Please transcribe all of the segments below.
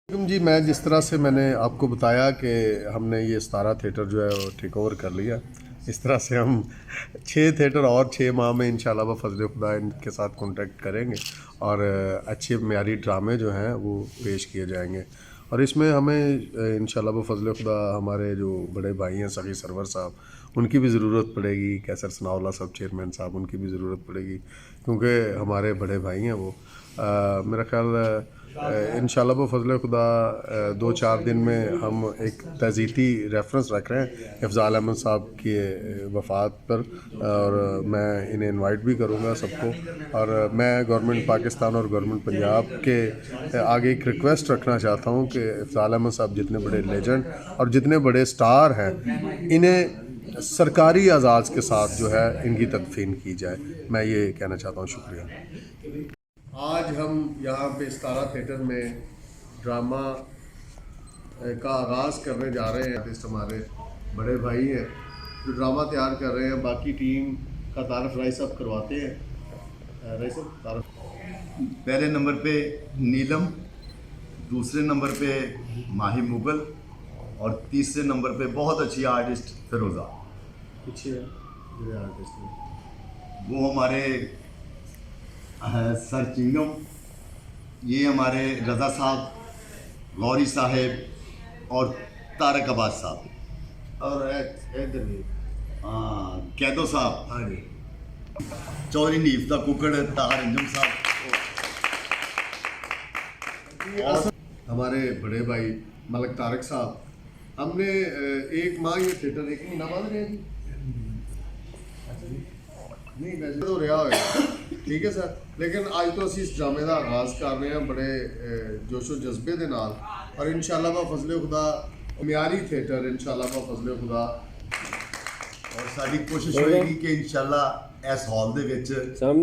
जी, मैं जिस तरह से मैंने आपको बताया कि हमने ये 17 थिएटर जो है वो टेक ओवर कर लिया। इस तरह से हम 6 थिएटर और 6 माह में इंशाल्लाह बफ़ज़्ल खुदा इनके साथ कॉन्टैक्ट करेंगे और अच्छे मयारी ड्रामे जो हैं वो पेश किए जाएंगे। और इसमें हमें इंशाल्लाह बफ़ज़्ल खुदा हमारे जो बड़े भाई हैं सग़ी सरवर साहब, उनकी भी ज़रूरत पड़ेगी। कैसर सनाउल्लाह साहब चेयरमैन साहब, उनकी भी ज़रूरत पड़ेगी क्योंकि हमारे बड़े भाई हैं वो। मेरा ख़्याल इंशाल्लाह बफ़ज़्ल खुदा 2-4 दिन में हम एक तज़ीती रेफरेंस रख रहे हैं इफ़ज़ाल अहमद साहब की वफ़ात पर, और मैं इन्हें इनवाइट भी करूँगा सबको। और मैं गवर्नमेंट पाकिस्तान और गवर्नमेंट पंजाब के आगे एक रिक्वेस्ट रखना चाहता हूँ कि इफ़ज़ाल अहमद साहब जितने बड़े लेजेंड और जितने बड़े स्टार हैं, इन्हें सरकारी एजाज़ के साथ जो है इनकी तदफीन की जाए। मैं ये कहना चाहता हूँ। शुक्रिया। आज हम यहाँ पे 17 थिएटर में ड्रामा का आगाज़ करने जा रहे हैं। आर्टिस्ट हमारे बड़े भाई हैं जो ड्रामा तैयार कर रहे हैं। बाकी टीम का तारफ़ राय साहब करवाते हैं। राय साहब तारफ़। पहले नंबर पे नीलम, दूसरे नंबर पे माही मुगल और तीसरे नंबर पे बहुत अच्छी आर्टिस्ट फिरोज़ा। पीछे जो आर्टिस्ट हैं वो हमारे सर चिंगम, ये हमारे रज़ा साहब, गौरी साहेब और तारक अब्बास साहब और इधर भी कैदो साहब, हाँ जी, चौधरी नीफ दा कुकड़ तार अंजम साहब और हमारे बड़े भाई मलक तारक साहब। हमने एक माह ये थिएटर एक महीना बाद रहे जी नहीं वैसे तो रहा होगा, ठीक है सर। लेकिन आज तो असी इस ड्रामे का आगाज़ कर रहे हैं बड़े जोशो जज्बे के नाल, और इंशाल्लाह बफ़ज़्ल खुदा मयारी थिएटर इंशाल्लाह बफ़ज़्ल खुदा। और साड़ी कोशिश होगी कि इंशाल्लाह इस हॉल दे विच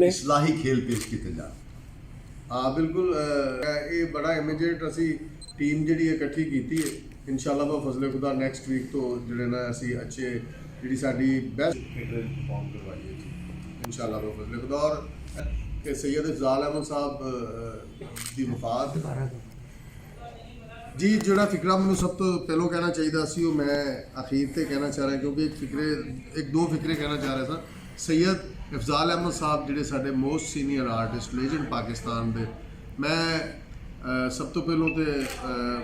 इस्लाही खेल पेश किए जाए। हाँ बिल्कुल, ये बड़ा इमीडिएट असी टीम जी इकट्ठी की है। इंशाल्लाह बफ़ज़्ल खुदा नैक्सट वीक तो जोड़े ना असी अच्छे जी साड़ी बेस्ट थिएटर परफॉर्म करवाई है जी इंशाल्लाह बफ़ज़्ल खुदा। और कि सैयद इफ़ज़ाल अहमद साहब की वफात जी जोड़ा फिक्रा मैं सब तो पहलों कहना चाहिए सी, वो मैं अखीर से कहना चाह रहा क्योंकि एक दो फिक्रे कहना चाह रहा था। सैयद इफ़ज़ाल अहमद साहब जोड़े साढ़े most senior artist legend Pakistan के, मैं सब तो पहलों तो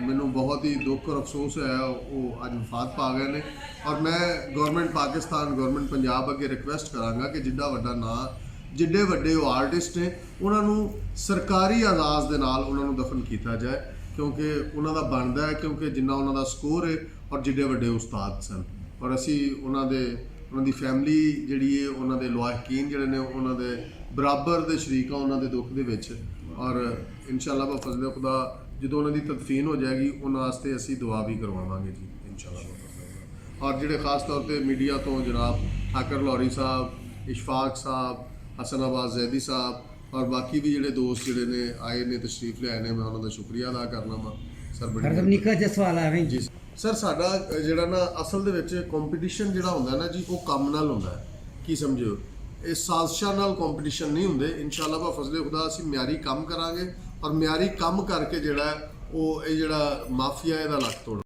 मैनू बहुत ही दुख और अफसोस है वो अज वफात पा गए ने। और मैं गवर्नमेंट पाकिस्तान गवर्नमेंट पंजाब अगे रिक्वेस्ट कराँगा कि जिड्डा वड्डा ना जिड्डे वड्डे वो आर्टिस्ट ने उन्होंने सरकारी एजाज़ के नाल उन्होंने दफन किया जाए, क्योंकि उन्होंने बनता है क्योंकि जिन्ना उन्होंने स्कोर है और जिड्डे वड्डे उस्ताद सन। और असी उन्होंने फैमिली जी है उन्होंने लवाहकीन जोड़े ने उन्होंने बराबर के शरीक हाँ उन्होंने दुख के। और इंशाल्लाह बफ़ज़्ल खुदा जो उन्होंने तदफीन हो जाएगी उन्होंने असी दुआ भी करवावांगे जी इंशाल्लाह बफ़ज़्ल। और जोड़े खास तौर पर मीडिया तो जनाब ठाकर लाहौरी साहब, इशफाक साहब, हसन अब्बास जैदी साहब और बाकी भी जोड़े दोस्त जोड़े ने आए ने तशरीफ लियाए ने, मैं उन्होंने शुक्रिया अदा करना वा सर। बड़ी निका जिहा सवाल है जी सर, साडा जिहड़ा ना असल दे विच कंपीटीशन जिहड़ा हुंदा ना जी वो कम नाल हुंदा है, की समझो ये साजिशां नाल कंपीटीशन नहीं हुंदे। इंशाल्लाह बफ़ज़्ल खुदा असीं म्यारी कम करांगे और म्यारी कम करके जिहड़ा वो ये जिहड़ा माफिया इहदा लक तोड़